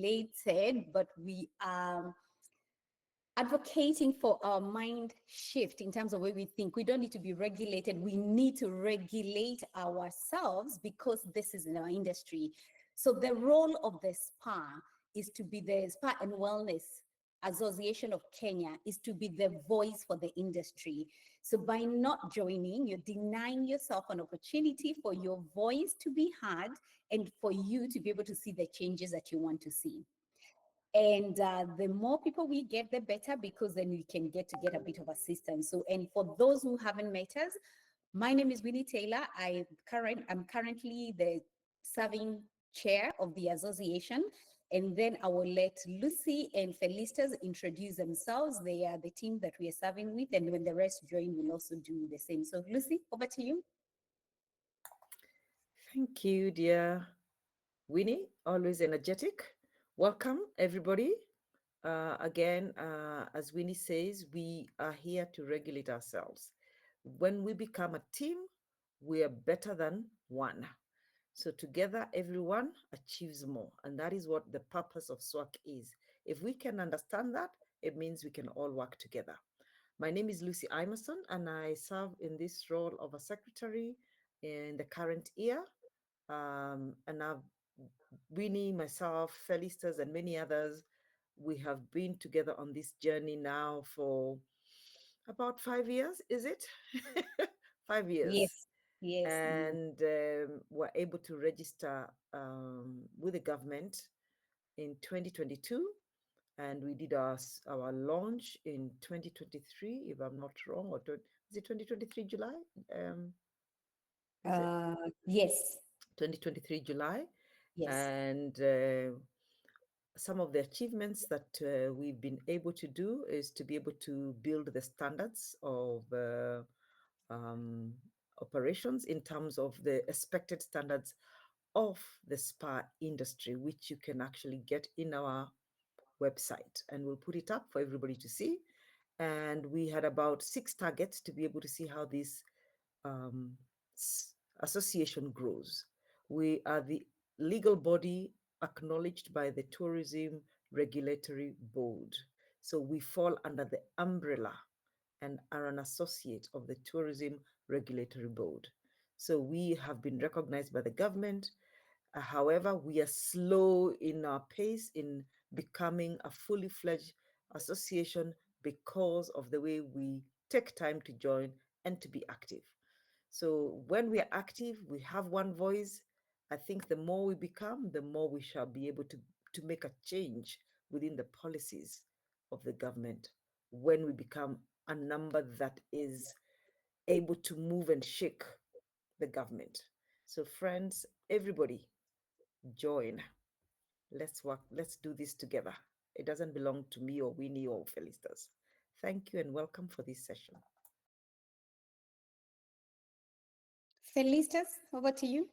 regulated, but we are advocating for our mind shift in terms of where we think. We don't need to be regulated. We need to regulate ourselves because this is in our industry. So the role of the SPA is to be the Spa and Wellness Association of Kenya, is to be the voice for the industry. So by not joining, you're denying yourself an opportunity for your voice to be heard and for you to be able to see the changes that you want to see. And the more people we get, the better, because then we can get a bit of assistance. So, and for those who haven't met us, my name is Winnie Taylor. I'm currently the serving chair of the association. And then I will let Lucy and Felicitas introduce themselves. They are the team that we are serving with. And when the rest join, we'll also do the same. So Lucy, over to you. Thank you, dear Winnie, always energetic. Welcome, everybody. Again, as Winnie says, we are here to regulate ourselves. When we become a team, we are better than one. So together, everyone achieves more. And that is what the purpose of SWAC is. If we can understand that, it means we can all work together. My name is Lucy Emerson, and I serve in this role of a secretary in the current year. And I've Winnie, myself, Felicitas, and many others, we have been together on this journey now for about 5 years, is it? 5 years. Yes, yes. And were able to register with the government in 2022. And we did our launch in 2023, if I'm not wrong, or is it 2023 July? Is it Yes, 2023 July? yes. And some of the achievements that we've been able to do is to be able to build the standards of um, operations in terms of the expected standards of the spa industry, which you can actually get in our website, and we'll put it up for everybody to see. And we had about 6 targets to be able to see how this um, association grows. We are the legal body acknowledged by the Tourism Regulatory Board. So we fall under the umbrella and are an associate of the Tourism Regulatory Board. So we have been recognized by the government. However, we are slow in our pace in becoming a fully fledged association because of the way we take time to join and to be active. So when we are active, we have one voice. I think the more we become, the more we shall be able to make a change within the policies of the government when we become a number that is able to move and shake the government. So, friends, everybody, join. Let's work. Let's do this together. It doesn't belong to me or Winnie or Felicitas. Thank you and welcome for this session. Felicitas, over to you.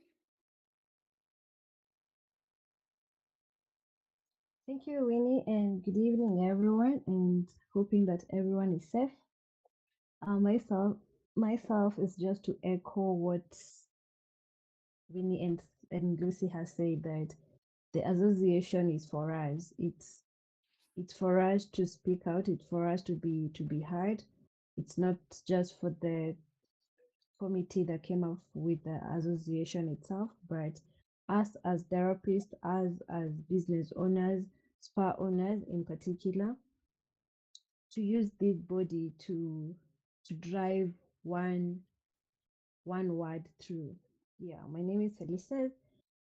Thank you, Winnie, and good evening, everyone, and hoping that everyone is safe. Myself is just to echo what Winnie and Lucy has said, that the association is for us. It's for us to speak out. It's for us to be heard. It's not just for the committee that came up with the association itself, but us as therapists, us as business owners, spa owners in particular, to use this body to drive one word through. Yeah, my name is Elise,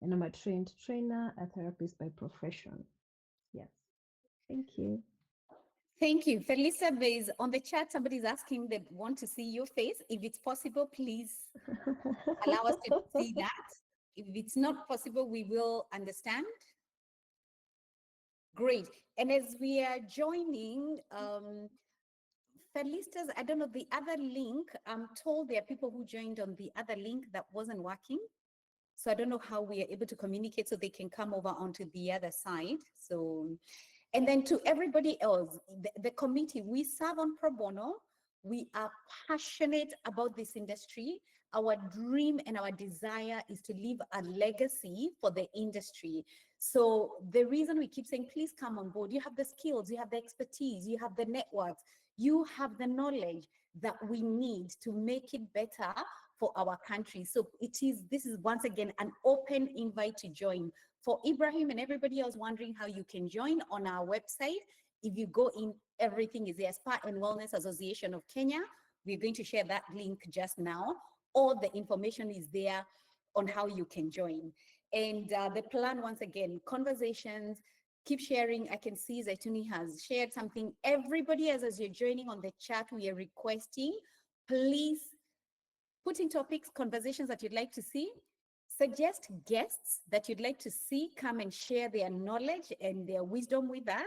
and I'm a trained trainer, a therapist by profession. Yes, thank you. Thank you. Felisa is on the chat. Somebody's asking they want to see your face. If it's possible, please allow us to see that. If it's not possible, we will understand. Great. And as we are joining, Felicitas, I don't know, the other link, I'm told there are people who joined on the other link that wasn't working. So I don't know how we are able to communicate so they can come over onto the other side. So, and then to everybody else, the committee, we serve on pro bono. We are passionate about this industry. our dream and our desire is to leave a legacy for the industry. So the reason we keep saying, please come on board, you have the skills, you have the expertise, you have the networks, you have the knowledge that we need to make it better for our country. So this is once again an open invite to join. For Ibrahim and everybody else wondering how you can join, on our website, if you go in, everything is there. Spa and Wellness Association of Kenya. We're going to share that link just now. All the information is there on how you can join. And the plan, once again, conversations, keep sharing. I can see Zaituni has shared something. Everybody else, as you're joining on the chat, we are requesting, please put in topics, conversations that you'd like to see. Suggest guests that you'd like to see come and share their knowledge and their wisdom with us,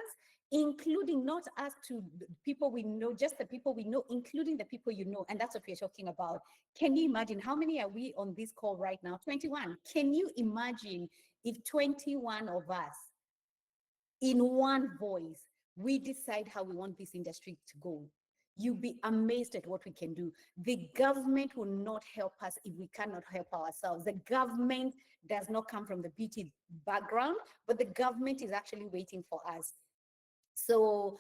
including not us to people we know, just the people we know, including the people you know. And that's what we're talking about. Can you imagine how many are we on this call right now? 21. Can you imagine if 21 of us in one voice, we decide how we want this industry to go? You'll be amazed at what we can do. The government will not help us if we cannot help ourselves. The government does not come from the beauty background, but the government is actually waiting for us. So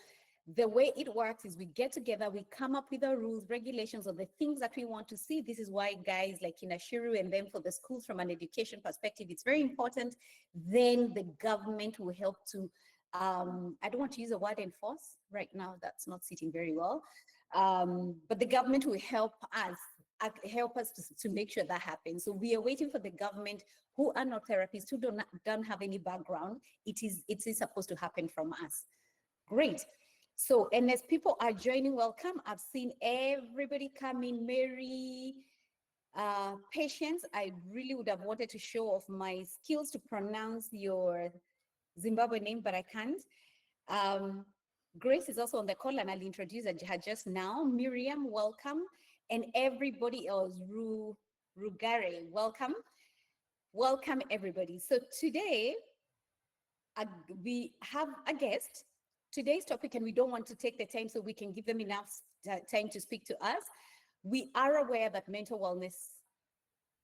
the way it works is we get together, we come up with our rules, regulations of the things that we want to see. This is why guys like Inashiru and then for the schools from an education perspective, it's very important. Then the government will help to, I don't want to use the word enforce right now, that's not sitting very well. But the government will help us to make sure that happens. So we are waiting for the government, who are not therapists, who don't have any background. It is supposed to happen from us. Great. So, and as people are joining, welcome. I've seen everybody come in. Mary, Patience, I really would have wanted to show off my skills to pronounce your Zimbabwe name, but I can't. Grace is also on the call, and I'll introduce her just now. Miriam, welcome. And everybody else, Rugare, welcome. Welcome, everybody. So today, we have a guest. Today's topic, and we don't want to take the time so we can give them enough time to speak to us. We are aware that mental wellness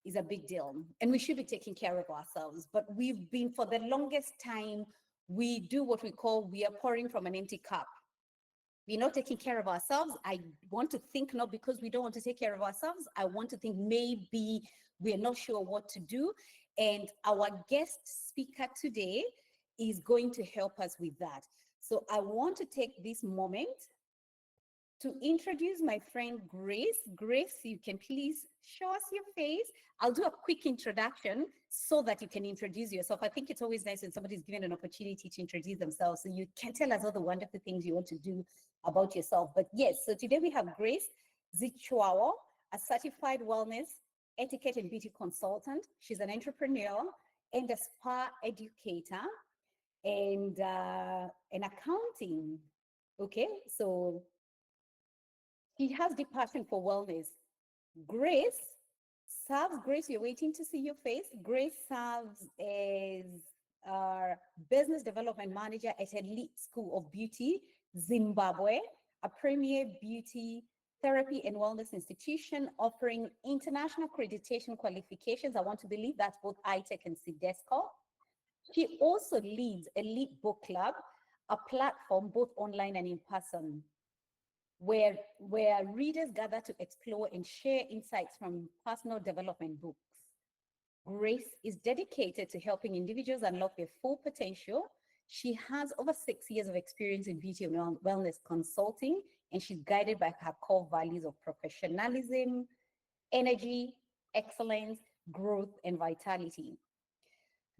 is a big deal and we should be taking care of ourselves. But we've been, for the longest time, we do what we call, we are pouring from an empty cup. We're not taking care of ourselves. I want to think, not because we don't want to take care of ourselves, I want to think maybe we're not sure what to do. And our guest speaker today is going to help us with that. So I want to take this moment to introduce my friend Grace. Grace, you can please show us your face. I'll do a quick introduction so that you can introduce yourself. I think it's always nice when somebody's given an opportunity to introduce themselves, so you can tell us all the wonderful things you want to do about yourself. But yes, so today we have Grace Zichwawo, a certified wellness, etiquette and beauty consultant. She's an entrepreneur and a spa educator and an accounting. Okay, so he has the passion for wellness. Grace, you're waiting to see your face. Grace serves as our business development manager at Elite School of Beauty, Zimbabwe, a premier beauty therapy and wellness institution offering international accreditation qualifications. I want to believe that's both ITEC and CDESCO. She also leads Elite Book Club, a platform both online and in person, where readers gather to explore and share insights from personal development books. Grace is dedicated to helping individuals unlock their full potential. She has over 6 years of experience in beauty and wellness consulting, and she's guided by her core values of professionalism, energy, excellence, growth, and vitality.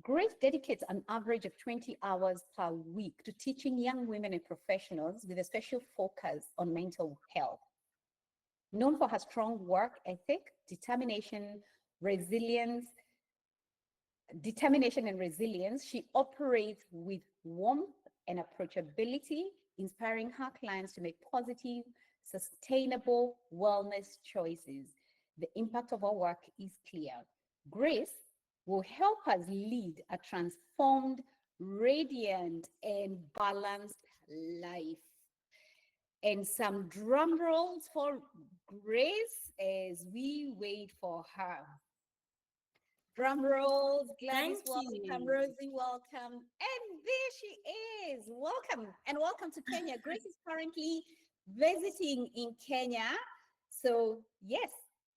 Grace dedicates an average of 20 hours per week to teaching young women and professionals with a special focus on mental health. Known for her strong work ethic, determination and resilience, she operates with warmth and approachability, inspiring her clients to make positive, sustainable wellness choices. The impact of her work is clear. Grace will help us lead a transformed, radiant, and balanced life. And some drum rolls for Grace as we wait for her. Drum rolls, Gladys, Thank welcome, you. Rosie, welcome. And there she is. Welcome and welcome to Kenya. Grace is currently visiting in Kenya. So, yes,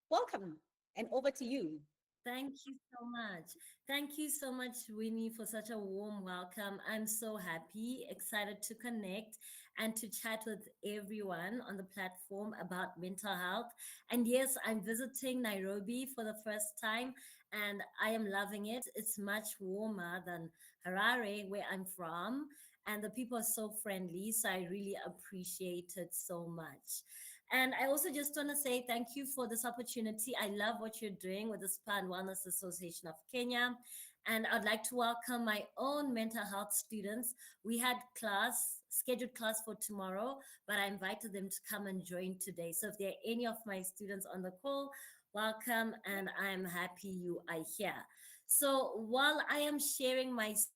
welcome and over to you. Thank you so much. Thank you so much, Winnie, for such a warm welcome. I'm so happy, excited to connect and to chat with everyone on the platform about mental health. And yes, I'm visiting Nairobi for the first time and I am loving it. It's much warmer than Harare, where I'm from. And the people are so friendly. So I really appreciate it so much. And I also just want to say thank you for this opportunity. I love what you're doing with the Spa and Wellness Association of Kenya. And I'd like to welcome my own mental health students. We had scheduled class for tomorrow, but I invited them to come and join today. So if there are any of my students on the call, welcome, and I'm happy you are here. So while I am sharing my story,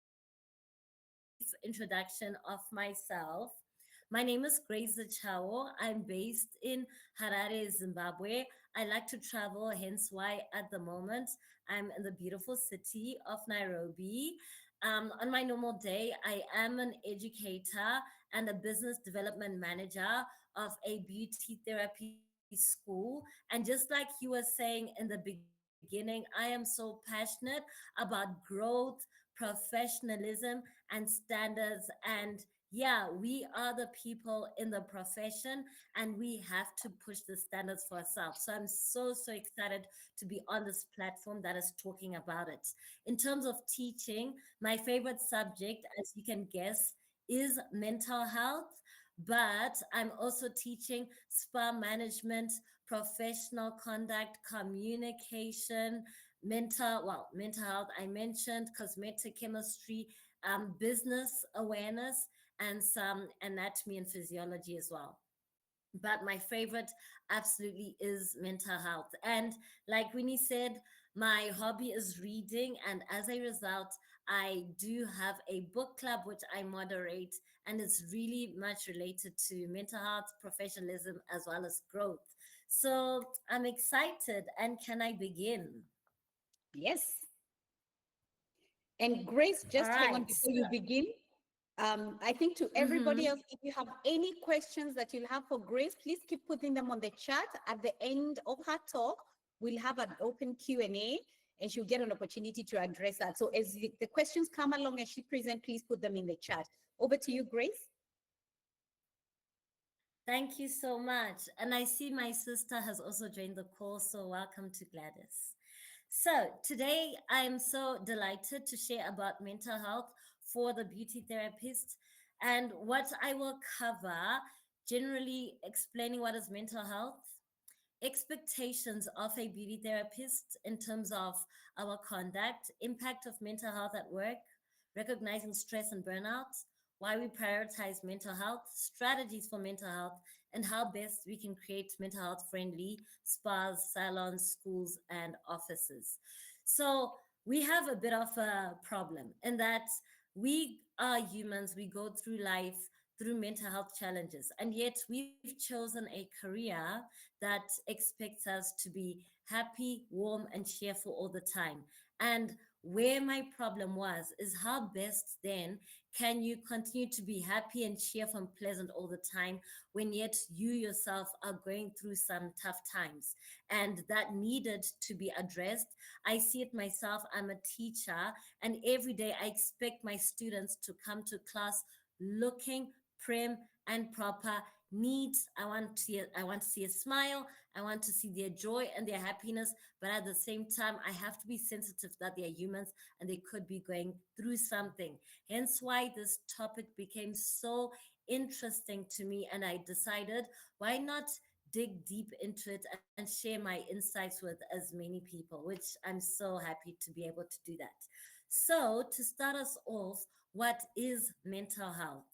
I would like to brief introduction of myself. My name is Grace Chao. I'm based in Harare, Zimbabwe. I like to travel, hence why at the moment I'm in the beautiful city of Nairobi. On my normal day, I am an educator and a business development manager of a beauty therapy school. And just like you were saying in the beginning, I am so passionate about growth, professionalism, and standards. And yeah, we are the people in the profession and we have to push the standards for ourselves. So I'm so excited to be on this platform that is talking about it. In terms of teaching, my favorite subject, as you can guess, is mental health. But I'm also teaching spa management, professional conduct, communication, mental health. I mentioned cosmetic chemistry, business awareness, and some anatomy and physiology as well. But my favorite absolutely is mental health. And like Winnie said, my hobby is reading. And as a result, I do have a book club which I moderate, and it's really much related to mental health, professionalism, as well as growth. So I'm excited. And can I begin? Yes. And Grace, All just hang on right. before you begin. I think to everybody Mhm. else, if you have any questions that you'll have for Grace, please keep putting them on the chat. At the end of her talk, we'll have an open Q&A and she'll get an opportunity to address that. So as the questions come along as she presents, please put them in the chat. Over to you, Grace. Thank you so much. And I see my sister has also joined the call. So welcome to Gladys. So today I'm so delighted to share about mental health for the beauty therapist and what I will cover, generally explaining what is mental health, expectations of a beauty therapist in terms of our conduct, impact of mental health at work, recognizing stress and burnout, why we prioritize mental health, strategies for mental health, and how best we can create mental health friendly spas, salons, schools, and offices. So, we have a bit of a problem in that we are humans, we go through life through mental health challenges, and yet we've chosen a career that expects us to be happy, warm, and cheerful all the time. And where my problem was is how best then can you continue to be happy and cheerful and pleasant all the time when yet you yourself are going through some tough times? And that needed to be addressed. I see it myself. I'm a teacher, and every day I expect my students to come to class looking prim and proper, neat. I want to see a smile. I want to see their joy and their happiness. But at the same time, I have to be sensitive that they are humans and they could be going through something. Hence why this topic became so interesting to me. And I decided, why not dig deep into it and share my insights with as many people, which I'm so happy to be able to do that. So, to start us off, what is mental health?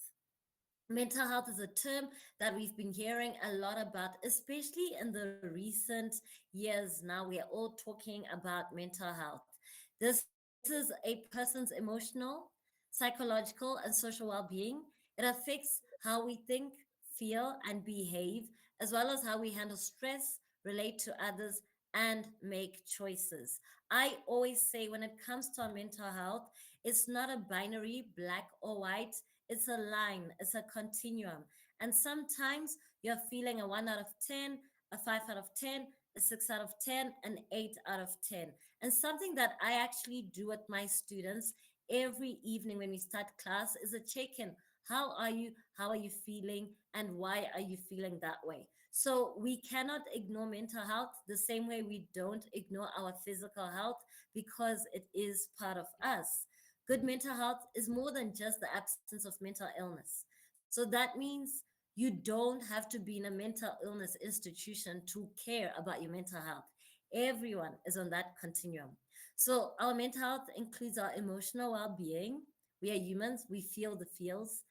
Mental health is a term that we've been hearing a lot about, especially in the recent years. Now we are all talking about mental health. This is a person's emotional, psychological, and social well being. It affects how we think, feel, and behave, as well as how we handle stress, relate to others, and make choices. I always say when it comes to our mental health, it's not a binary, black or white. It's a line, it's a continuum. And sometimes you're feeling a 1 out of 10, a 5 out of 10, a 6 out of 10, an 8 out of 10. And something that I actually do with my students every evening when we start class is a check in. How are you? How are you feeling? And why are you feeling that way? So we cannot ignore mental health the same way we don't ignore our physical health because it is part of us. Good mental health is more than just the absence of mental illness. So that means you don't have to be in a mental illness institution to care about your mental health. Everyone is on that continuum. So our mental health includes our emotional well-being. We are humans, we feel the feels,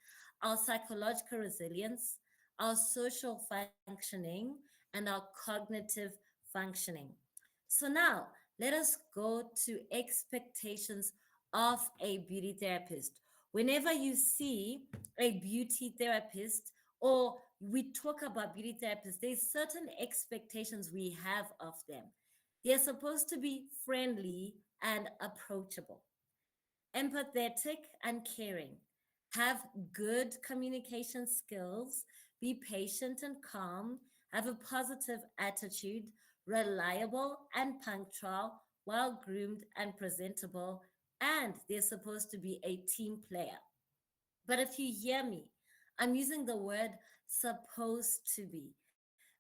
our psychological resilience, our social functioning, and our cognitive functioning. So now let us go to expectations of a beauty therapist. Whenever you see a beauty therapist or we talk about beauty therapists, there's certain expectations we have of them. They're supposed to be friendly and approachable, empathetic and caring, have good communication skills, be patient and calm, have a positive attitude, reliable and punctual, well groomed and presentable, and they're supposed to be a team player. But if you hear me, I'm using the word supposed to be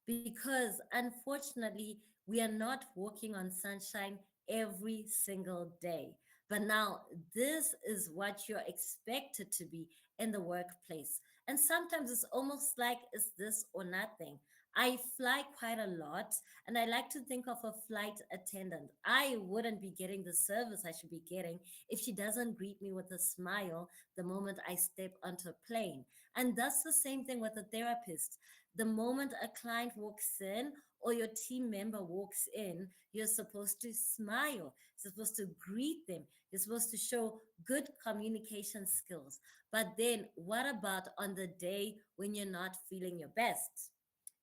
because unfortunately, we are not walking on sunshine every single day. But now, this is what you're expected to be in the workplace. And sometimes it's almost like it's this or nothing. I fly quite a lot, and I like to think of a flight attendant. I wouldn't be getting the service I should be getting if she doesn't greet me with a smile the moment I step onto a plane. And that's the same thing with a therapist. The moment a client walks in or your team member walks in, you're supposed to smile. You're supposed to greet them. You're supposed to show good communication skills. But then, what about on the day when you're not feeling your best?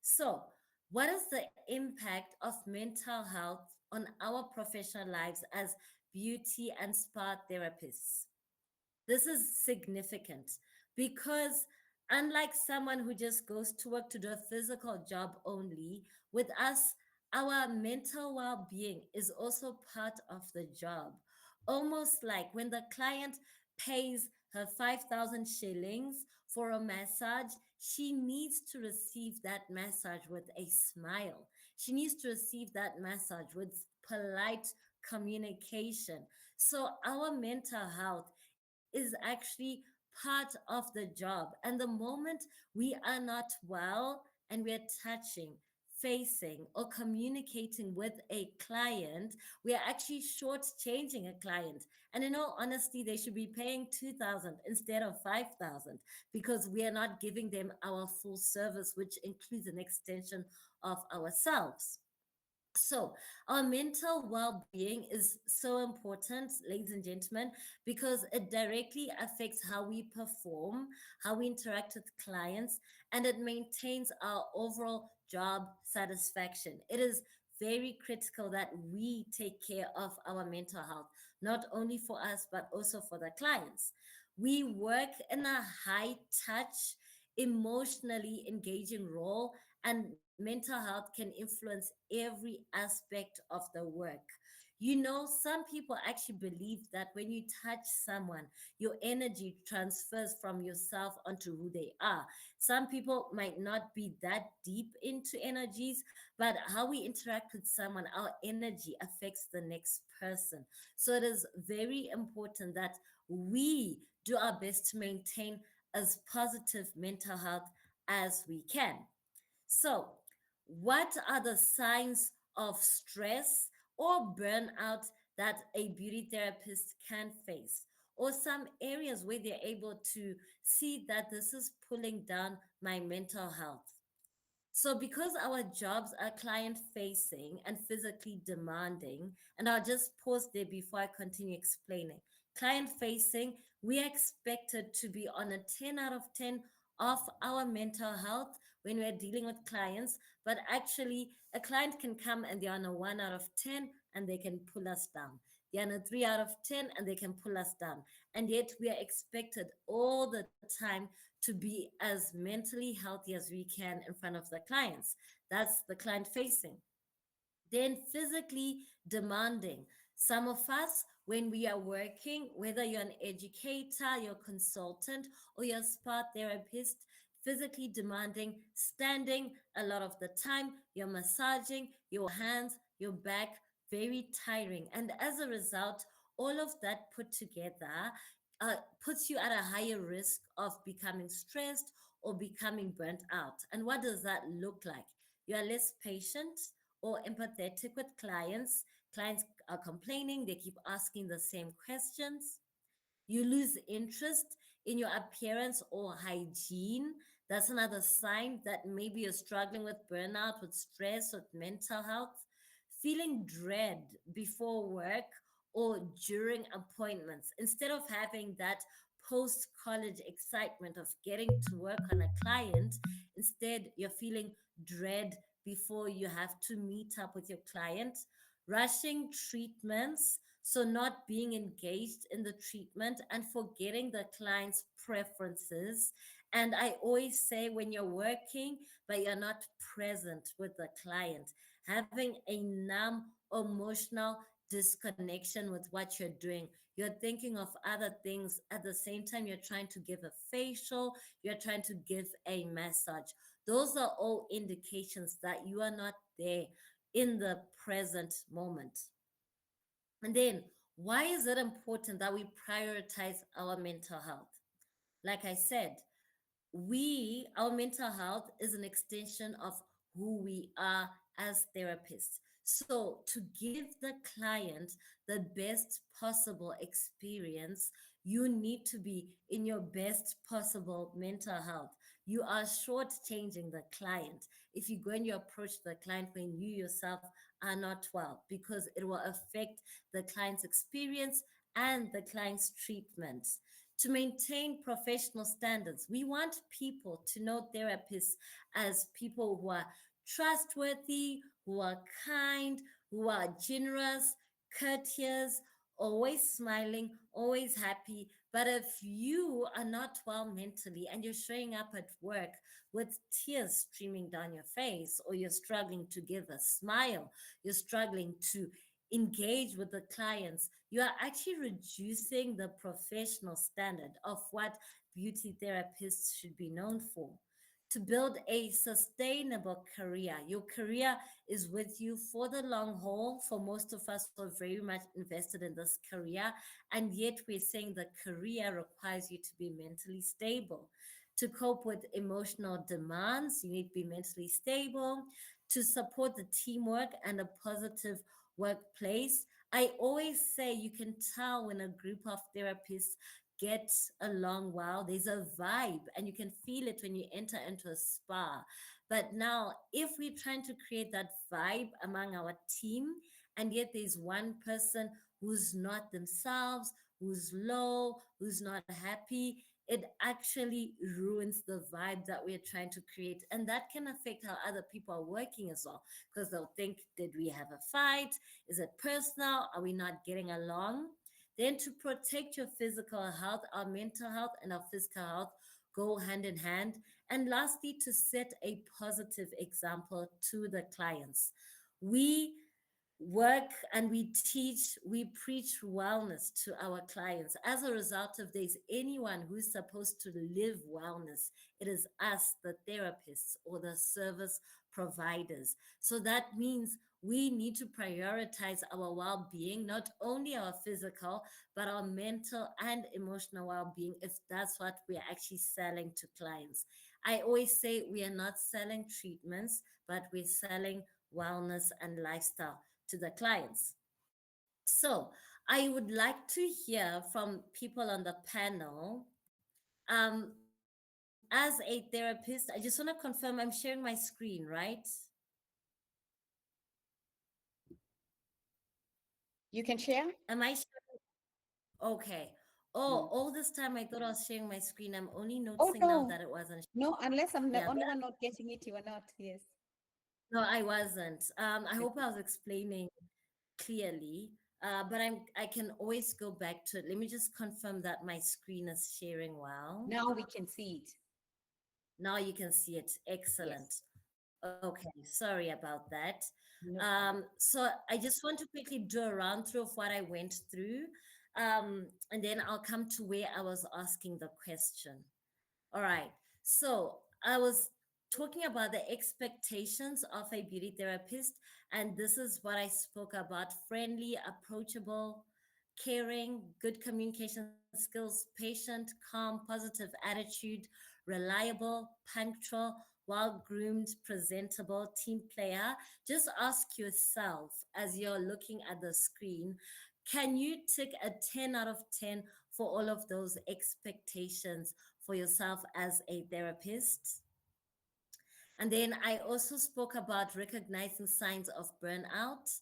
So, what is the impact of mental health on our professional lives as beauty and spa therapists? This is significant because, unlike someone who just goes to work to do a physical job only, with us, our mental well being is also part of the job. Almost like when the client pays her 5,000 shillings for a massage, she needs to receive that massage with a smile. She needs to receive that massage with polite communication. So, our mental health is actually part of the job. And the moment we are not well and we are touching, facing, or communicating with a client, we are actually shortchanging a client. And in all honesty, they should be paying 2,000 instead of 5,000 because we are not giving them our full service, which includes an extension of ourselves. So, our mental well being is so important, ladies and gentlemen, because it directly affects how we perform, how we interact with clients, and it maintains our overall job satisfaction. It is very critical that we take care of our mental health, not only for us, but also for the clients. We work in a high touch, emotionally engaging role, and mental health can influence every aspect of the work. You know, some people actually believe that when you touch someone, your energy transfers from yourself onto who they are. Some people might not be that deep into energies, but how we interact with someone, our energy affects the next person. So it is very important that we do our best to maintain as positive mental health as we can. So, what are the signs of stress or burnout that a beauty therapist can face? Or some areas where they're able to see that this is pulling down my mental health. So, because our jobs are client facing and physically demanding, and I'll just pause there before I continue explaining. client facing, we are expected to be on a 10 out of 10 of our mental health when we're dealing with clients. But actually, a client can come and they're on a 1 out of 10 and they can pull us down. They're on a 3 out of 10 and they can pull us down. And yet, we are expected all the time to be as mentally healthy as we can in front of the clients. That's the client facing. Then physically demanding. Some of us, when we are working, whether you're an educator, you're a consultant, or you're a spa therapist, physically demanding, standing a lot of the time, you're massaging your hands, your back, very tiring. And as a result, all of that put together puts you at a higher risk of becoming stressed or becoming burnt out. And what does that look like? You are less patient or empathetic with clients. Clients are complaining, they keep asking the same questions. You lose interest in your appearance or hygiene. That's another sign that maybe you're struggling with burnout, with stress, with mental health. Feeling dread before work or during appointments. Instead of having that post college excitement of getting to work on a client, instead you're feeling dread before you have to meet up with your client. Rushing treatments, so not being engaged in the treatment and forgetting the client's preferences. And I always say, when you're working but you're not present with the client, having a numb emotional disconnection with what you're doing. You're thinking of other things at the same time. You're trying to give a facial, you're trying to give a massage. Those are all indications that you are not there in the present moment. And then, why is it important that we prioritize our mental health? Like I said, our mental health is an extension of who we are as therapists. So, to give the client the best possible experience, you need to be in your best possible mental health. You are shortchanging the client if you go and you approach the client when you yourself are not well, because it will affect the client's experience and the client's treatment. To maintain professional standards, we want people to know therapists as people who are trustworthy, who are kind, who are generous, courteous, always smiling, always happy. But if you are not well mentally and you're showing up at work with tears streaming down your face, or you're struggling to give a smile, you're struggling to engage with the clients, you are actually reducing the professional standard of what beauty therapists should be known for. To build a sustainable career, your career is with you for the long haul. For most of us who are very much invested in this career, and yet we're saying the career requires you to be mentally stable. To cope with emotional demands, you need to be mentally stable. To support the teamwork and a positive workplace, I always say you can tell when a group of therapists get along well. There's a vibe, and you can feel it when you enter into a spa. But now, if we're trying to create that vibe among our team, and yet there's one person who's not themselves, who's low, who's not happy, it actually ruins the vibe that we're trying to create. And that can affect how other people are working as well, because they'll think, did we have a fight? Is it personal? Are we not getting along? Then, to protect your physical health, our mental health and our physical health go hand in hand. And lastly, to set a positive example to the clients. We work and we teach, we preach wellness to our clients. As a result of this, anyone who's supposed to live wellness, it is us, the therapists or the service providers. So that means we need to prioritize our well being, not only our physical, but our mental and emotional well being, if that's what we're actually selling to clients. I always say we are not selling treatments, but we're selling wellness and lifestyle to the clients. So I would like to hear from people on the panel. As a therapist, I just want to confirm I'm sharing my screen, right? You can share. Am I sharing? Okay. Mm. Oh, all this time I thought I was sharing my screen. I'm only Oh noticing now no, that it wasn't. no, unless I'm the Yeah, only one not getting it, you are not. Yes. no, I wasn't. I hope Okay. I was explaining clearly. I can always go back to it. Let me just confirm that my screen is sharing well. Now we can see it. Now you can see it. Excellent. Yes. Okay, sorry about that. No problem. So I just want to quickly do a run through of what I went through, and then I'll come to where I was asking the question. All right. So I was talking about the expectations of a beauty therapist, and this is what I spoke about: friendly, approachable, caring, good communication skills, patient, calm, positive attitude, reliable, punctual, well groomed, presentable, team player. Just ask yourself as you're looking at the screen, can you tick a 10 out of 10 for all of those expectations for yourself as a therapist? And then I also spoke about recognizing signs of burnout,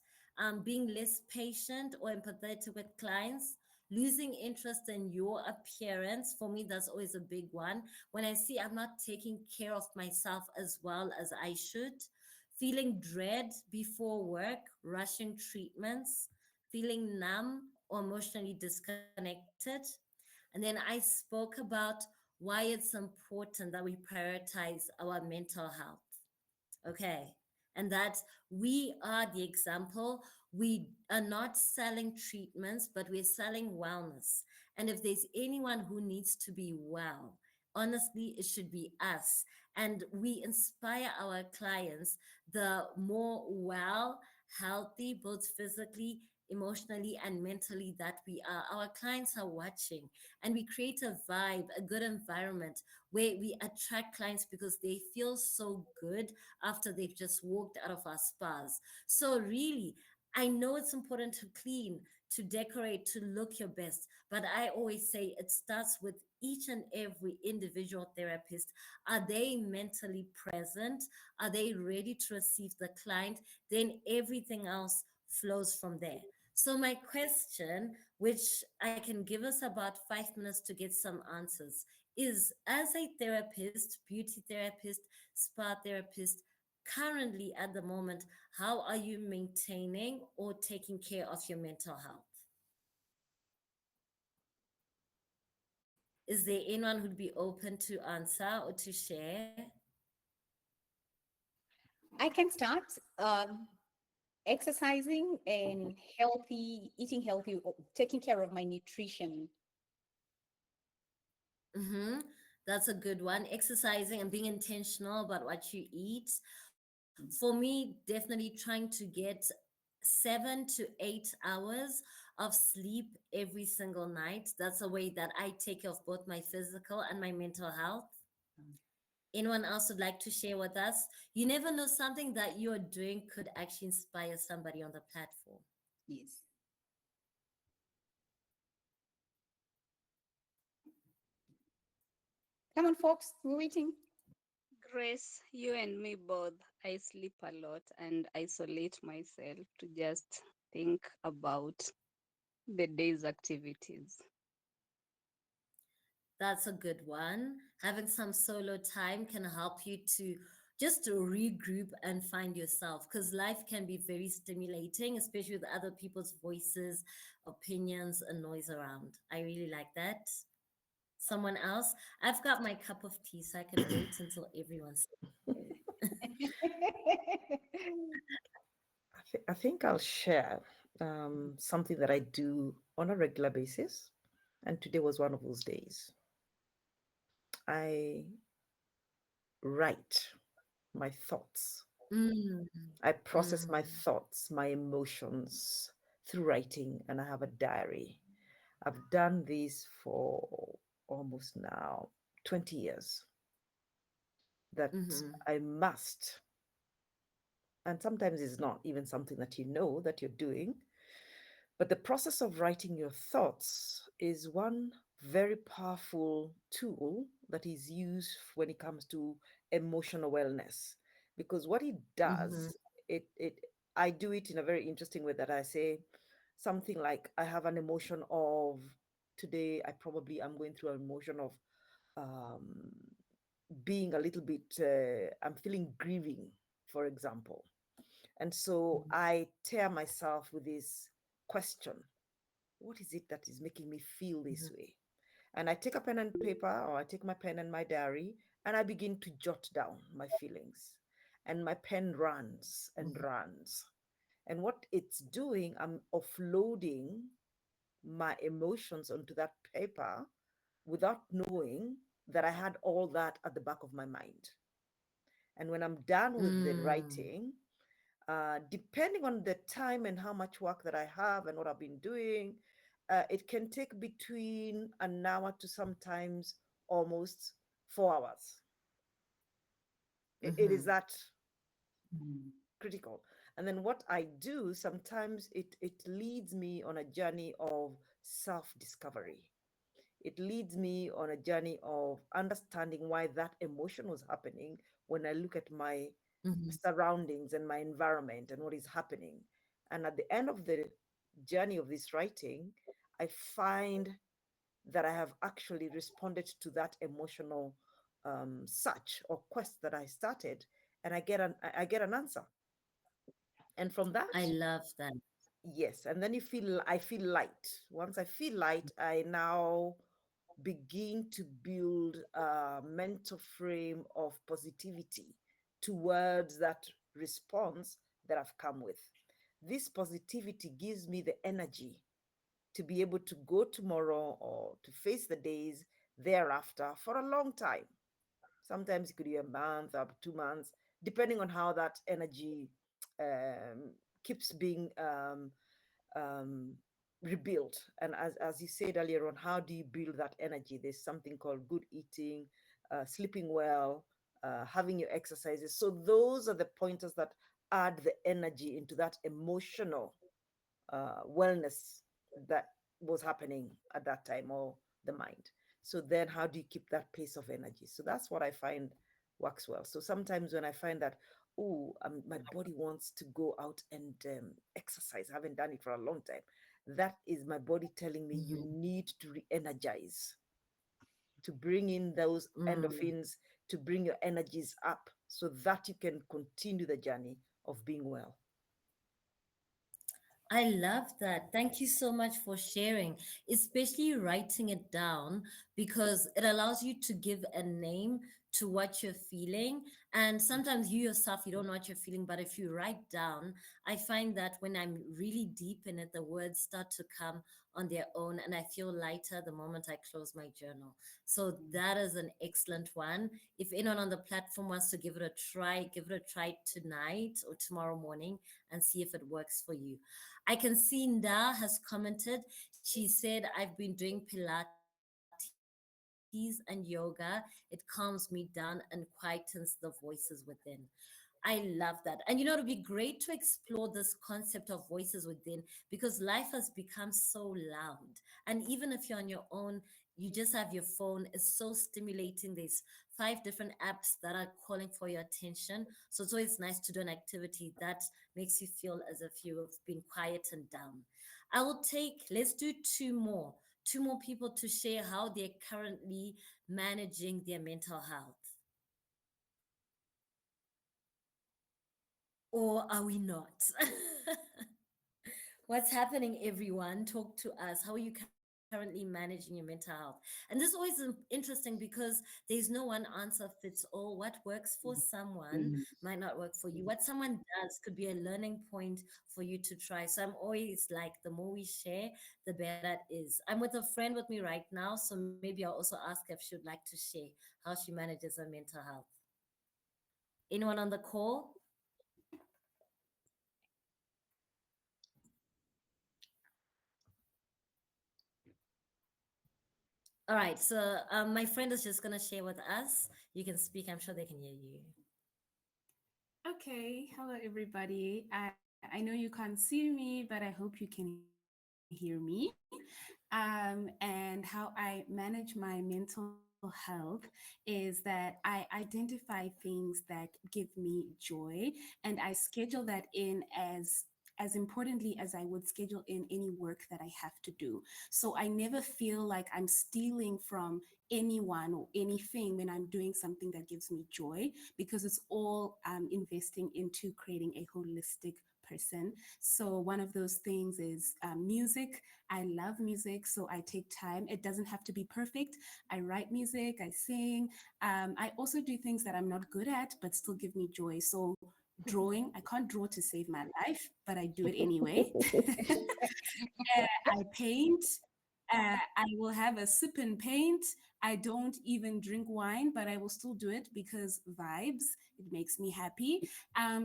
being less patient or empathetic with clients, losing interest in your appearance. For me, that's always a big one. When I see I'm not taking care of myself as well as I should, feeling dread before work, rushing treatments, feeling numb or emotionally disconnected. And then I spoke about why it's important that we prioritize our mental health. Okay. And that we are the example. We are not selling treatments, but we're selling wellness. And if there's anyone who needs to be well, honestly, it should be us. And we inspire our clients the more well, healthy, both physically, emotionally, and mentally that we are. Our clients are watching, and we create a vibe, a good environment where we attract clients because they feel so good after they've just walked out of our spas. So, really, I know it's important to clean, to decorate, to look your best, but I always say it starts with each and every individual therapist. Are they mentally present? Are they ready to receive the client? Then everything else flows from there. So, my question, which I can give us about 5 minutes to get some answers, is as a therapist, beauty therapist, spa therapist, currently at the moment, how are you maintaining or taking care of your mental health? Is there anyone who'd be open to answer or to share? I can start. Exercising and healthy, eating healthy, taking care of my nutrition. Mm-hmm. That's a good one. Exercising and being intentional about what you eat. For me, definitely trying to get 7 to 8 hours of sleep every single night. That's a way that I take care of both my physical and my mental health. Anyone else would like to share with us? You never know, something that you're doing could actually inspire somebody on the platform. Yes. Come on, folks, we're waiting. Grace, you and me both. I sleep a lot and isolate myself to just think about the day's activities. That's a good one. Having some solo time can help you to just to regroup and find yourself, because life can be very stimulating, especially with other people's voices, opinions, and noise around. I really like that. Someone else? I've got my cup of tea, so I can wait until everyone's. I think I'll share something that I do on a regular basis. And today was one of those days. I write my thoughts. Mm, I process my mm, thoughts, my emotions through writing, and I have a diary. I've done this for almost now 20 years that mm-hmm, I must. And sometimes it's not even something that you know that you're doing. But the process of writing your thoughts is one very powerful tool that is used when it comes to emotional wellness. Because what it mm-hmm, does, it I do it in a very interesting way that I say something like I have an emotion of today I probably am going through an emotion of um, being a little bit, I'm feeling grieving, for example. And so I tear myself with this question: what is it that is making me feel this way? And I take a pen and paper, or I take my pen and my diary, and I begin to jot down my feelings. And my pen runs and runs. And what it's doing, I'm offloading my emotions onto that paper without knowing that I had all that at the back of my mind. And when I'm done with the writing, depending on the time and how much work that I have and what I've been doing, it can take between an hour to sometimes almost 4 hours. It is that critical. And then what I do, sometimes it leads me on a journey of self-discovery. It leads me on a journey of understanding why that emotion was happening when I look at my surroundings and my environment and what is happening. And at the end of the journey of this writing, I find that I have actually responded to that emotional search or quest that I started, and I get an answer. And from that, I love that. yes, and then I feel light. Once I feel light, I now begin to build a mental frame of positivity towards that response that I've come with. This positivity gives me the energy to be able to go tomorrow or to face the days thereafter for a long time. Sometimes it could be a month, up 2 months, depending on how that energy keeps being um, rebuilt. And as you said earlier on, how do you build that energy? There's something called good eating, sleeping well, having your exercises. So those are the pointers that add the energy into that emotional wellness that was happening at that time, or the mind. So then how do you keep that pace of energy? So that's what I find works well. So sometimes when I find that, oh, my body wants to go out and exercise, I haven't done it for a long time, that is my body telling me you need to re-energize, to bring in those endorphins, to bring your energies up so that you can continue the journey of being well. I love that. Thank you so much for sharing, especially writing it down, because it allows you to give a name to what you're feeling. And sometimes you yourself, you don't know what you're feeling, but if you write down, I find that when I'm really deep in it, the words start to come on their own, and I feel lighter the moment I close my journal. So that is an excellent one. If anyone on the platform wants to give it a try, give it a try tonight or tomorrow morning and see if it works for you. I can see Nda has commented. She said, I've been doing Pilates and yoga. It calms me down and quietens the voices within. I love that. And you know, it'd be great to explore this concept of voices within because life has become so loud. And even if you're on your own, you just have your phone, it's so stimulating. There's 5 different apps that are calling for your attention. So it's always nice to do an activity that makes you feel as if you've been quietened down. I will take, let's do two more people to share how they're currently managing their mental health. Or are we not? What's happening, everyone? Talk to us. How are you currently managing your mental health? And this is always interesting because there's no one answer fits all. What works for someone might not work for you. What someone does could be a learning point for you to try. So I'm always like, the more we share, the better it is. I'm with a friend with me right now, so maybe I'll also ask if she would like to share how she manages her mental health. Anyone on the call? All right, so my friend is just gonna share with us. You can speak. I'm sure they can hear you. Okay, hello everybody. I know you can't see me, but I hope you can hear me. And how I manage my mental health is that I identify things that give me joy and I schedule that in as as importantly as I would schedule in any work that I have to do. So I never feel like I'm stealing from anyone or anything when I'm doing something that gives me joy, because it's all investing into creating a holistic person. So one of those things is music. I love music, so I take time. It doesn't have to be perfect. I write music, I sing. I also do things that I'm not good at, but still give me joy. So drawing, I can't draw to save my life, but I do it anyway. I paint. I will have a sip and paint. I don't even drink wine, but I will still do it because vibes, it makes me happy.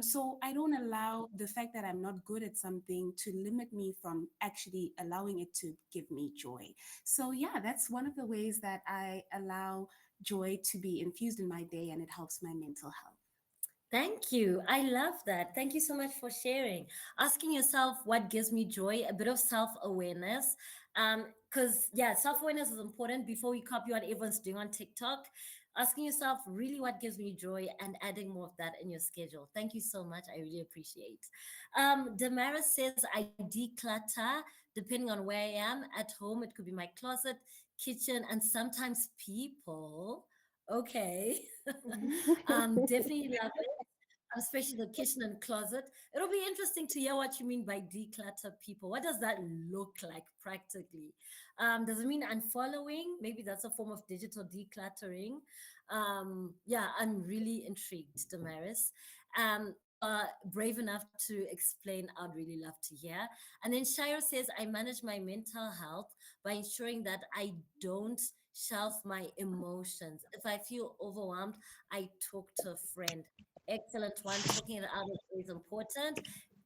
So I don't allow the fact that I'm not good at something to limit me from actually allowing it to give me joy. So yeah, that's one of the ways that I allow joy to be infused in my day, and it helps my mental health. Thank you. I love that. Thank you so much for sharing. Asking yourself what gives me joy, a bit of self-awareness. Because yeah, self-awareness is important before we copy what everyone's doing on TikTok. Asking yourself really what gives me joy and adding more of that in your schedule. Thank you so much. I really appreciate. Damaris says I declutter depending on where I am. At home, it could be my closet, kitchen, and sometimes people. Okay. Definitely love it, especially the kitchen and closet. It'll be interesting to hear what you mean by declutter people. What does that look like practically? Does it mean unfollowing? Maybe that's a form of digital decluttering. Yeah, I'm really intrigued, Damaris. Brave enough to explain, I'd really love to hear. And then Shira says, I manage my mental health by ensuring that I don't shelf my emotions. If I feel overwhelmed, I talk to a friend. Excellent one. Talking it out is always important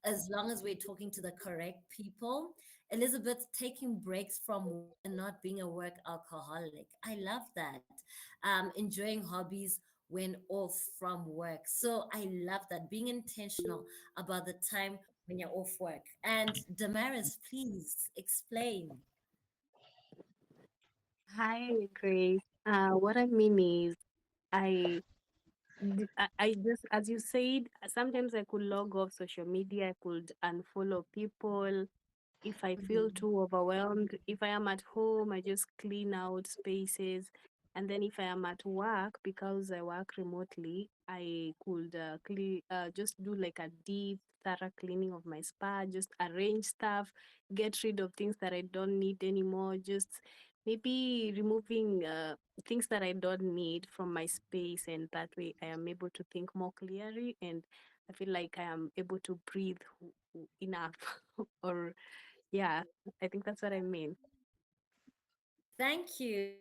as long as we're talking to the correct people. Elizabeth, taking breaks from work and not being a work alcoholic. I love that. Enjoying hobbies when off from work. So I love that. Being intentional about the time when you're off work. And Damaris, please explain. Hi, Grace. What I mean is, I, I just, as you said, sometimes I could log off social media, I could unfollow people. If I feel Mhm. too overwhelmed, if I am at home, I just clean out spaces. And then if I am at work, because I work remotely, I could just do like a deep, thorough cleaning of my spa, just arrange stuff, get rid of things that I don't need anymore, just maybe removing things that I don't need from my space. And that way I am able to think more clearly, and I feel like I am able to breathe enough or yeah, I think that's what I mean. Thank you.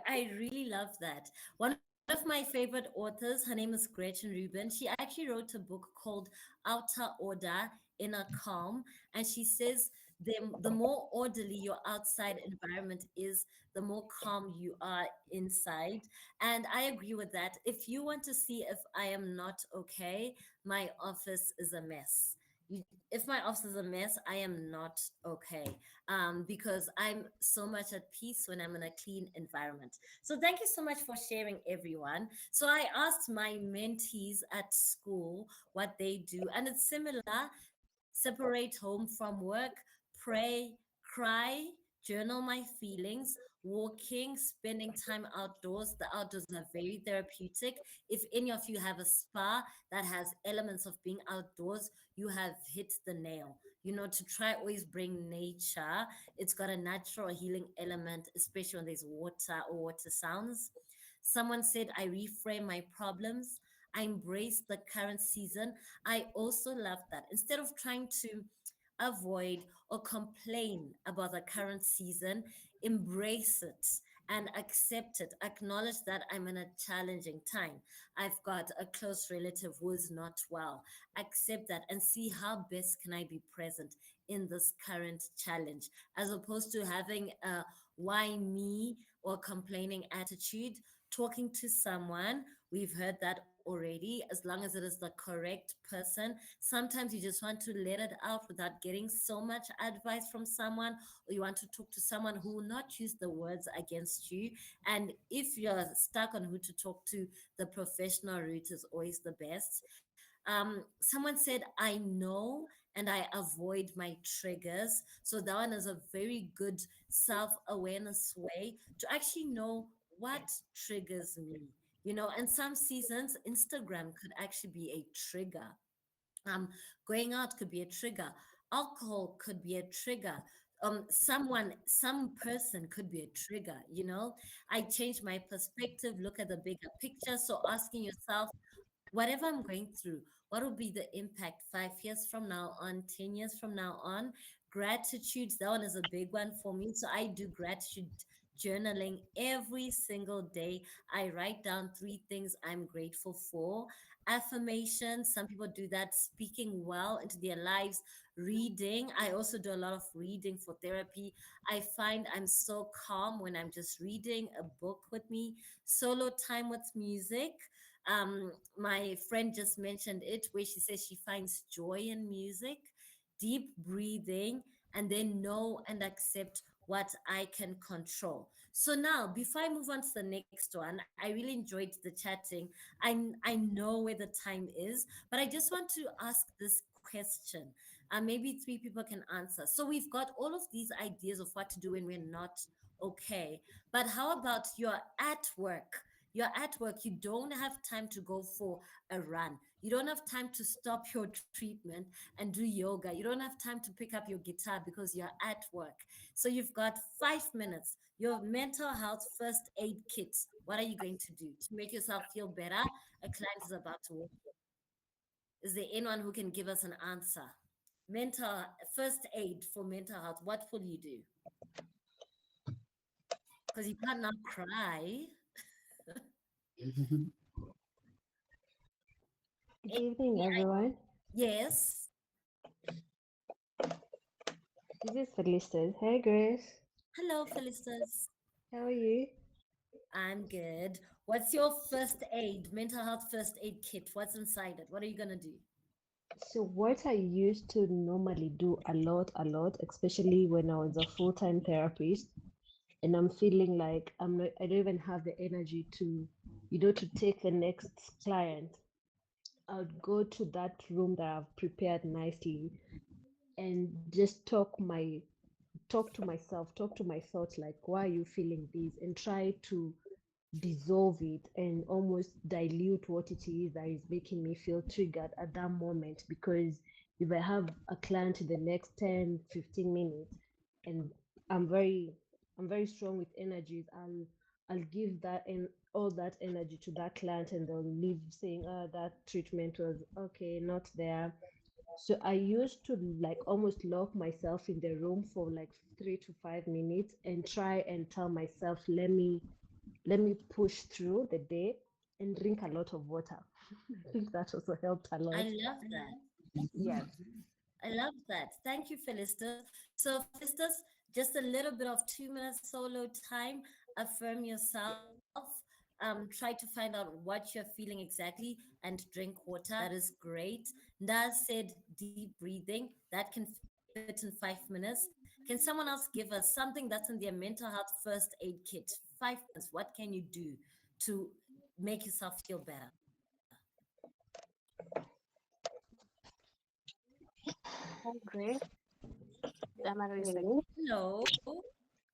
I really love that. One of my favorite authors, her name is Gretchen Rubin. She actually wrote a book called Outer Order, Inner Calm. And she says the more orderly your outside environment is, the more calm you are inside. And I agree with that. If you want to see if I am not okay, my office is a mess. If my office is a mess, I am not okay, because I'm so much at peace when I'm in a clean environment. So thank you so much for sharing, everyone. So I asked my mentees at school what they do, and it's similar: separate home from work, pray, cry, journal my feelings, walking, spending time outdoors. The outdoors are very therapeutic. If any of you have a spa that has elements of being outdoors, you have hit the nail. You know, to try always bring nature. It's got a natural healing element, especially when there's water or water sounds. Someone said, I reframe my problems. I embrace the current season. I also love that. Instead of trying to avoid or complain about the current season, embrace it and accept it. Acknowledge that I'm in a challenging time. I've got a close relative who is not well. Accept that and see how best can I be present in this current challenge, as opposed to having a why me or complaining attitude. Talking to someone, we've heard that already, as long as it is the correct person. Sometimes you just want to let it out without getting so much advice from someone, or you want to talk to someone who will not use the words against you. And if you're stuck on who to talk to, the professional route is always the best. Someone said, I know and I avoid my triggers. So that one is a very good self-awareness way to actually know what triggers me. And some seasons, Instagram could actually be a trigger. um Going out could be a trigger. Alcohol could be a trigger. Some person could be a trigger. I change my perspective, look at the bigger picture. So asking yourself, whatever I'm going through, what will be the impact 5 years from now on, 10 years from now on? Gratitude, that one is a big one for me. So I do gratitude journaling every single day. I write down 3 things I'm grateful for. Affirmations, some people do that, speaking well into their lives. Reading, I also do a lot of reading for therapy. I find I'm so calm when I'm just reading a book with me. Solo time with music. My friend just mentioned it, where she says she finds joy in music. Deep breathing, and then know and accept what I can control. So now, before I move on to the next one, I really enjoyed the chatting. I know where the time is, but I just want to ask this question. Maybe 3 people can answer. So we've got all of these ideas of what to do when we're not okay. But how about you're at work? You're at work, you don't have time to go for a run. You don't have time to stop your treatment and do yoga. You don't have time to pick up your guitar because you're at work. So you've got 5 minutes. Your mental health first aid kit. What are you going to do to make yourself feel better? A client is about to walk in. Is there anyone who can give us an answer? Mental first aid for mental health. What will you do? Because you can't now cry. Good evening, everyone. Yes. This is Felistas. Hey, Grace. Hello, Felicitas. How are you? I'm good. What's your first aid, mental health first aid kit? What's inside it? What are you gonna do? So, what I used to normally do a lot, especially when I was a full-time therapist, and I'm feeling like I don't even have the energy to, to take the next client. I would go to that room that I've prepared nicely and just talk to myself, talk to my thoughts, like, why are you feeling this? And try to dissolve it and almost dilute what it is that is making me feel triggered at that moment. Because if I have a client in the next 10, 15 minutes and I'm very I'm very strong with energies, I'll give that and all that energy to that client, and they'll leave saying, oh, that treatment was okay, not there. So I used to like almost lock myself in the room for like 3 to 5 minutes and try and tell myself, let me push through the day and drink a lot of water. I think that also helped a I lot. love that. Yes. I love that. Thank you, Felistas. So, Felistas, just a little bit of 2 minutes solo time. Affirm yourself. Try to find out what you're feeling exactly and drink water. That is great. Nda said deep breathing. That can fit in 5 minutes. Can someone else give us something that's in their mental health first aid kit? 5 minutes. What can you do to make yourself feel better? Hi, Grace. Damara is again. Hello.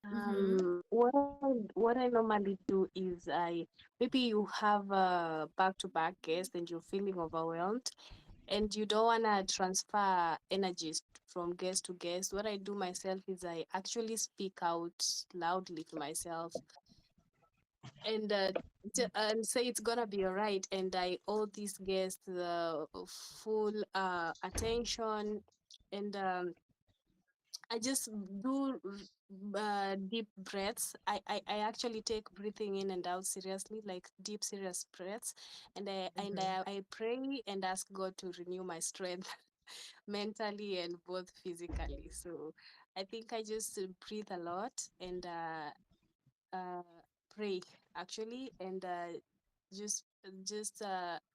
Mm-hmm. What I normally do is maybe you have a back-to-back guest and you're feeling overwhelmed and you don't wanna transfer energies from guest to guest. What I do myself is I actually speak out loudly to myself and and say it's gonna be all right, and I owe these guests the full attention, and I just do deep breaths. I actually take breathing in and out seriously, like deep, serious breaths, and I pray and ask God to renew my strength mentally and both physically. So I think I just breathe a lot and uh, pray actually, and just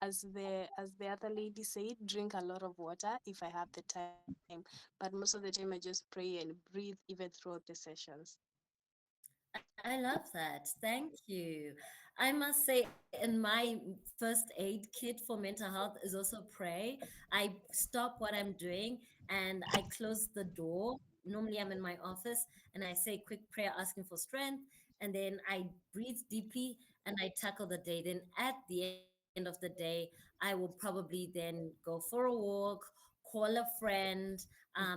as the other lady said, drink a lot of water if I have the time. But most of the time, I just pray and breathe even throughout the sessions. I love that. Thank you. I must say, in my first aid kit for mental health is also pray. I stop what I'm doing and I close the door. Normally, I'm in my office and I say quick prayer asking for strength. And then I breathe deeply and I tackle the day. Then at the end of the day, I will probably then go for a walk, call a friend,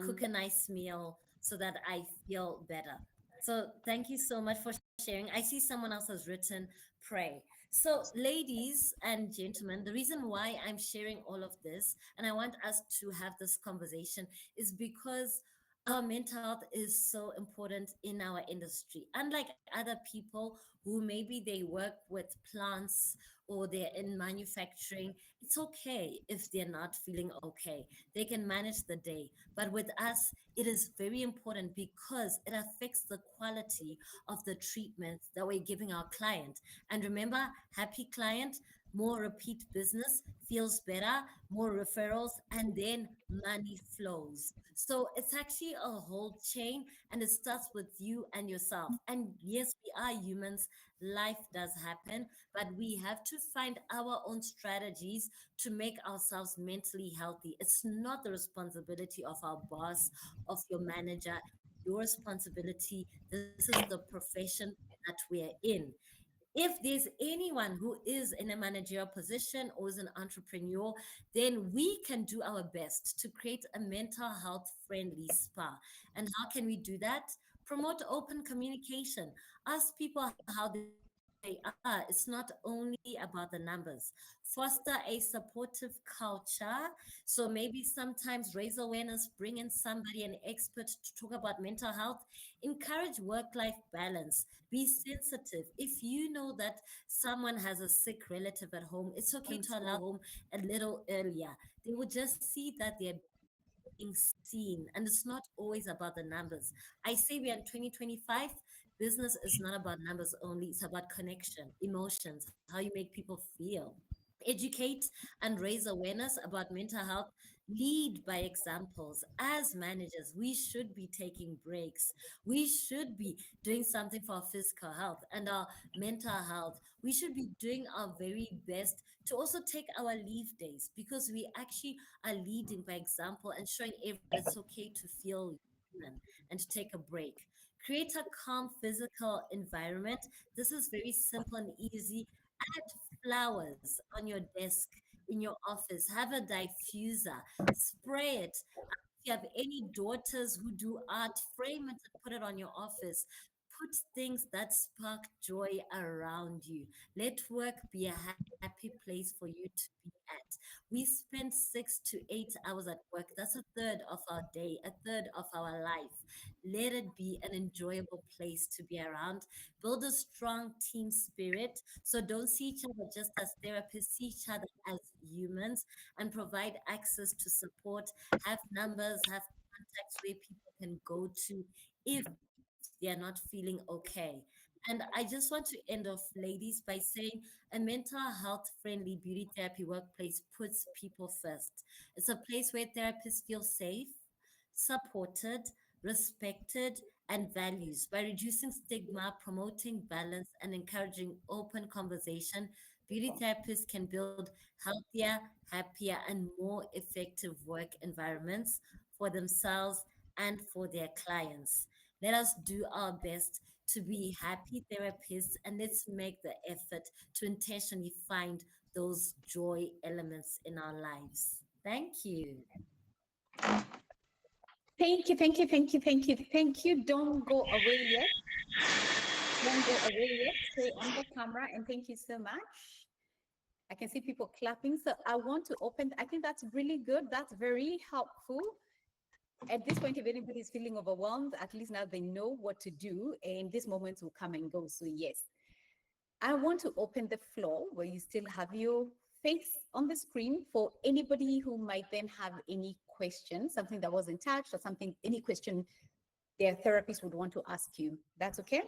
cook a nice meal so that I feel better. So thank you so much for sharing. I see someone else has written pray. So, ladies and gentlemen, the reason why I'm sharing all of this and I want us to have this conversation is because our mental health is so important in our industry. Unlike other people who maybe they work with plants or they're in manufacturing, it's okay if they're not feeling okay. They can manage the day. But with us, it is very important because it affects the quality of the treatments that we're giving our client. And remember, happy client, more repeat business, feels better, more referrals, and then money flows. So it's actually a whole chain and it starts with you and yourself. And yes, we are humans, life does happen, but we have to find our own strategies to make ourselves mentally healthy. It's not the responsibility of our boss, of your manager, your responsibility. This is the profession that we're in. If there's anyone who is in a managerial position or is an entrepreneur, then we can do our best to create a mental health friendly spa. And how can we do that? Promote open communication. Ask people how they are. It's not only about the numbers. Foster a supportive culture. So maybe sometimes raise awareness, bring in somebody, an expert to talk about mental health. Encourage work life balance. Be sensitive. If you know that someone has a sick relative at home, it's okay to allow home a little earlier. They will just see that they're being seen, and it's not always about the numbers. I say we are in 2025. Business is not about numbers only, it's about connection, emotions, how you make people feel. Educate and raise awareness about mental health. Lead by examples. As managers, we should be taking breaks. We should be doing something for our physical health and our mental health. We should be doing our very best to also take our leave days because we actually are leading by example and showing everyone that it's okay to feel human and to take a break. Create a calm physical environment. This is very simple and easy. Add flowers on your desk, in your office. Have a diffuser. Spray it. If you have any daughters who do art, frame it and put it on your office. Put things that spark joy around you. Let work be a happy place for you to be at. We spend 6 to 8 hours at work. That's a third of our day, a third of our life. Let it be an enjoyable place to be around. Build a strong team spirit. So don't see each other just as therapists, see each other as humans and provide access to support. Have numbers, have contacts where people can go to if they are not feeling okay. And I just want to end off, ladies, by saying a mental health friendly beauty therapy workplace puts people first. It's a place where therapists feel safe, supported, respected, and values. By reducing stigma, promoting balance, and encouraging open conversation, beauty therapists can build healthier, happier, and more effective work environments for themselves and for their clients. Let us do our best to be happy therapists and let's make the effort to intentionally find those joy elements in our lives. Thank you. Thank you, thank you, thank you, thank you, thank you. Don't go away yet. Don't go away yet. Stay on the camera and thank you so much. I can see people clapping. So I want to open, I think that's really good. That's very helpful. At this point, if anybody is feeling overwhelmed, at least now they know what to do and these moments will come and go. So yes, I want to open the floor where you still have your face on the screen for anybody who might then have any questions, something that wasn't touched or something, any question their therapist would want to ask you. That's okay?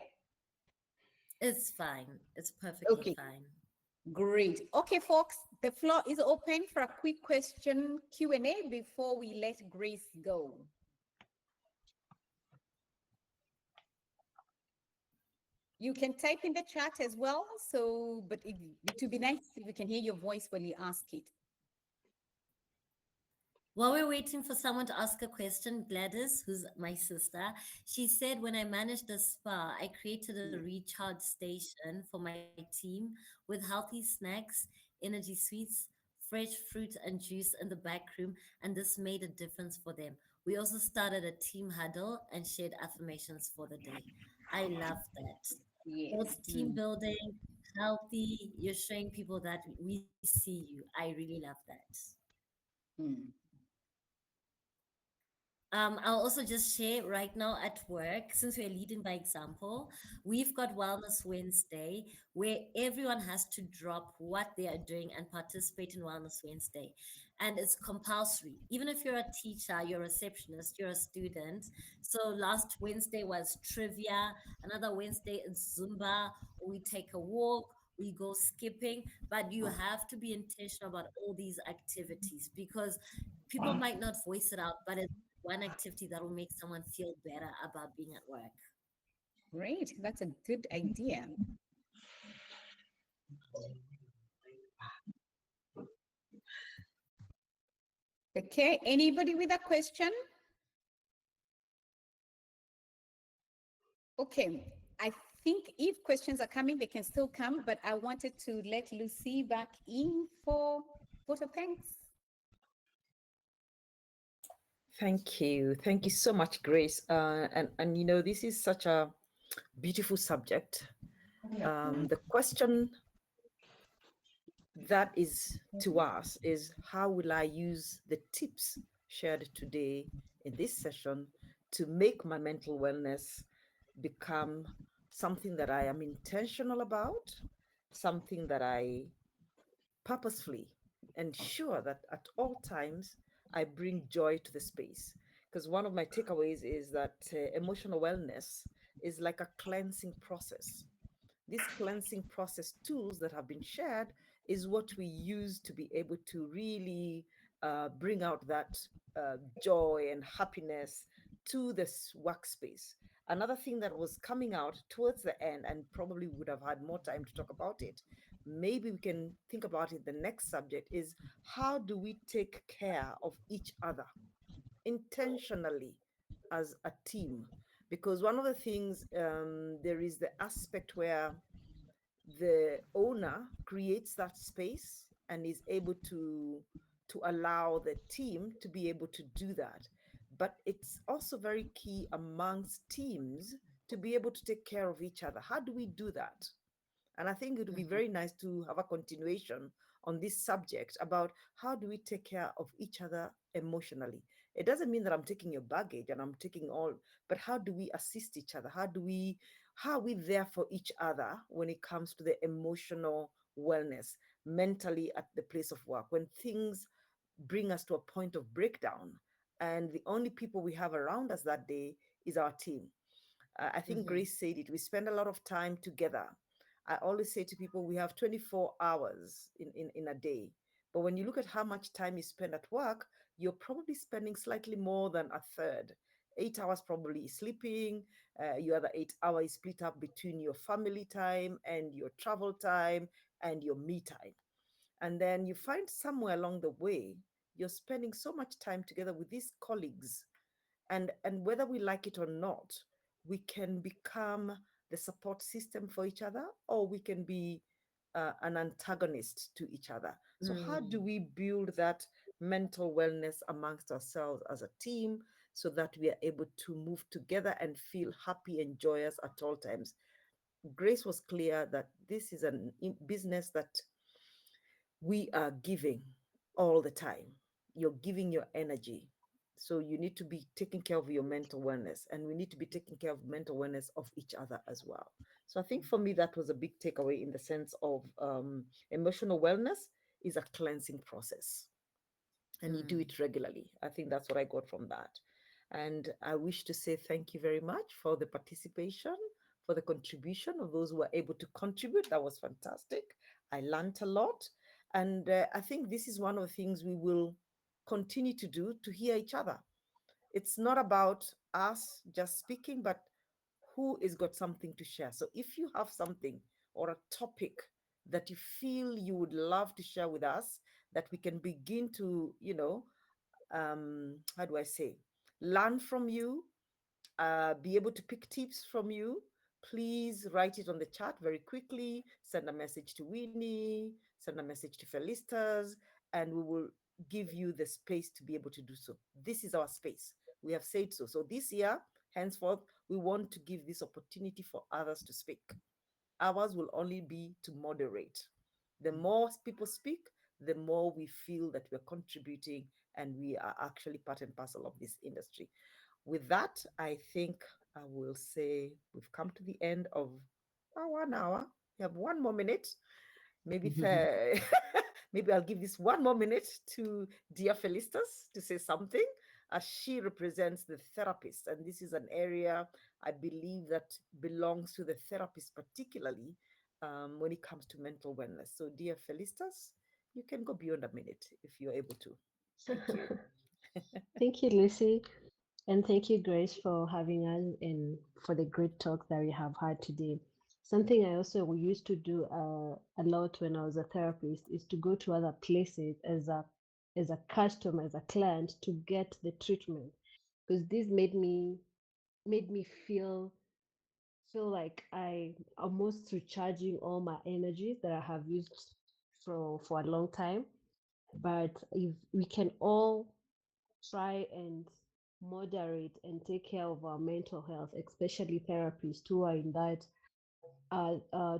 It's fine. It's perfectly Okay, fine. great. Okay, folks, the floor is open for a quick question Q&A before we let Grace go. You can type in the chat as well. So, but it would be nice if we can hear your voice when you ask it. While we're waiting for someone to ask a question, Gladys, who's my sister, she said, when I managed the spa, I created a recharge station for my team with healthy snacks, energy sweets, fresh fruit and juice in the back room, and this made a difference for them. We also started a team huddle and shared affirmations for the day. I love that. So Yes. it's team building, healthy. You're showing people that we see you. I really love that. Mm. I'll also just share right now at work, since we're leading by example, we've got Wellness Wednesday where everyone has to drop what they are doing and participate in Wellness Wednesday. And it's compulsory. Even if you're a teacher, you're a receptionist, you're a student. So last Wednesday was trivia, another Wednesday is Zumba, or we take a walk, we go skipping, but you have to be intentional about all these activities because people might not voice it out, but it's one activity that will make someone feel better about being at work. Great. That's a good idea. Okay. Anybody with a question? Okay. I think if questions are coming, they can still come, but I wanted to let Lucy back in for vote of thanks. Thank you. Thank you so much, Grace. And you know, this is such a beautiful subject. The question that is to us is, how will I use the tips shared today in this session to make my mental wellness become something that I am intentional about, something that I purposefully ensure that at all times I bring joy to the space. Because one of my takeaways is that emotional wellness is like a cleansing process. This cleansing process tools that have been shared is what we use to be able to really bring out that joy and happiness to this workspace. Another thing that was coming out towards the end, and probably would have had more time to talk about it, maybe we can think about it. The next subject is, how do we take care of each other intentionally as a team? Because one of the things, there is the aspect where the owner creates that space and is able to allow the team to be able to do that. But it's also very key amongst teams to be able to take care of each other. How do we do that? And I think it would be very nice to have a continuation on this subject about how do we take care of each other emotionally. It doesn't mean that I'm taking your baggage and I'm taking all, but how do we assist each other? How are we there for each other when it comes to the emotional wellness, mentally at the place of work, when things bring us to a point of breakdown and the only people we have around us that day is our team. I think Grace said it. We spend a lot of time together. I always say to people, we have 24 hours in a day. But when you look at how much time you spend at work, you're probably spending slightly more than a third. 8 hours probably sleeping. Your other 8 hours split up between your family time and your travel time and your me time. And then you find somewhere along the way, you're spending so much time together with these colleagues, and whether we like it or not, we can become the support system for each other, or we can be an antagonist to each other. So how do we build that mental wellness amongst ourselves as a team so that we are able to move together and feel happy and joyous at all times? Grace was clear that this is a business that we are giving all the time. You're giving your energy. So you need to be taking care of your mental wellness, and we need to be taking care of mental wellness of each other as well. So I think for me, that was a big takeaway in the sense of emotional wellness is a cleansing process and you do it regularly. I think that's what I got from that. And I wish to say thank you very much for the participation, for the contribution of those who were able to contribute. That was fantastic. I learned a lot. And I think this is one of the things we will continue to do, to hear each other. It's not about us just speaking, but who is got something to share. So if you have something or a topic that you feel you would love to share with us, that we can begin to, how do I say, learn from you, be able to pick tips from you, please write it on the chat very quickly. Send a message to Winnie, send a message to Felistas, and we will give you the space to be able to do so. This is our space. We have said so. So this year, henceforth, we want to give this opportunity for others to speak. Ours will only be to moderate. The more people speak, the more we feel that we're contributing and we are actually part and parcel of this industry. With that, I think I will say we've come to the end of our 1 hour. We have 1 more minute. Maybe maybe I'll give this 1 more minute to dear Felistas to say something, as she represents the therapist. And this is an area I believe that belongs to the therapist, particularly when it comes to mental wellness. So, dear Felistas, you can go beyond a minute if you're able to. Thank you. Thank you, Lucy. And thank you, Grace, for having us and for the great talk that we have had today. Something I also used to do a lot when I was a therapist is to go to other places as a customer, as a client, to get the treatment, because this made me feel like I almost recharging all my energies that I have used for a long time. But if we can all try and moderate and take care of our mental health, especially therapists who are in that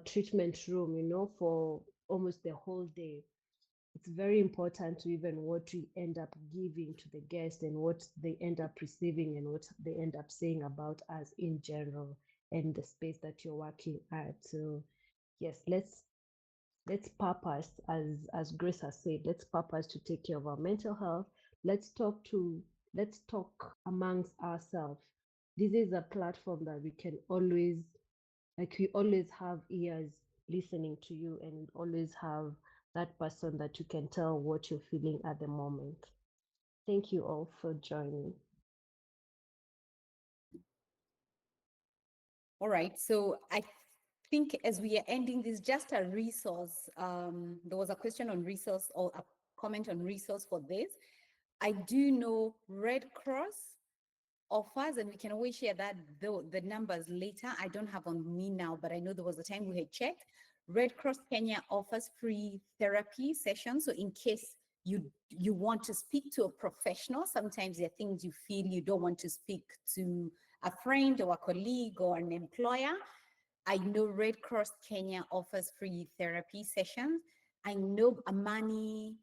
treatment room, for almost the whole day. It's very important to even what we end up giving to the guest and what they end up receiving and what they end up saying about us in general and the space that you're working at. So yes, let's purpose, as Grace has said, let's purpose to take care of our mental health. Let's talk amongst ourselves. This is a platform that we can always, we always have ears listening to you, and always have that person that you can tell what you're feeling at the moment. Thank you all for joining. All right. So I think as we are ending this, just a resource. There was a question on resource or a comment on resource for this. I do know Red Cross offers, and we can always share that the numbers later. I don't have on me now, but I know there was a time we had checked. Red Cross Kenya offers free therapy sessions. So in case you want to speak to a professional, sometimes there are things you feel you don't want to speak to a friend or a colleague or an employer. I know Red Cross Kenya offers free therapy sessions. I know Amani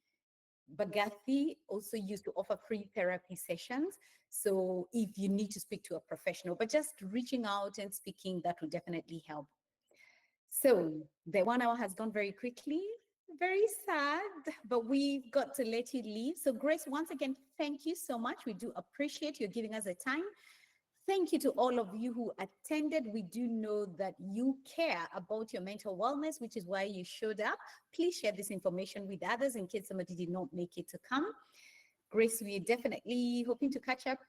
Bagathi also used to offer free therapy sessions. So if you need to speak to a professional, but just reaching out and speaking, that will definitely help. So the 1 hour has gone very quickly, very sad, but we've got to let you leave. So Grace, once again, thank you so much. We do appreciate you giving us the time. Thank you to all of you who attended. We do know that you care about your mental wellness, which is why you showed up. Please share this information with others in case somebody did not make it to come. Grace, we're definitely hoping to catch up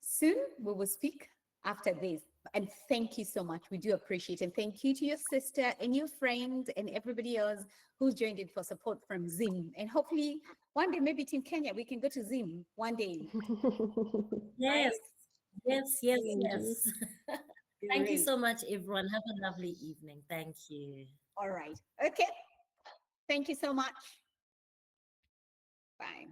soon. We will speak after this. And thank you so much. We do appreciate it. And thank you to your sister and your friend and everybody else who's joined in for support from Zim. And hopefully one day, maybe Team Kenya, we can go to Zim one day. Yes. Yes. Thank you Great. so much, everyone. Have a lovely evening. Thank you. All right. Okay. Thank you so much. Bye.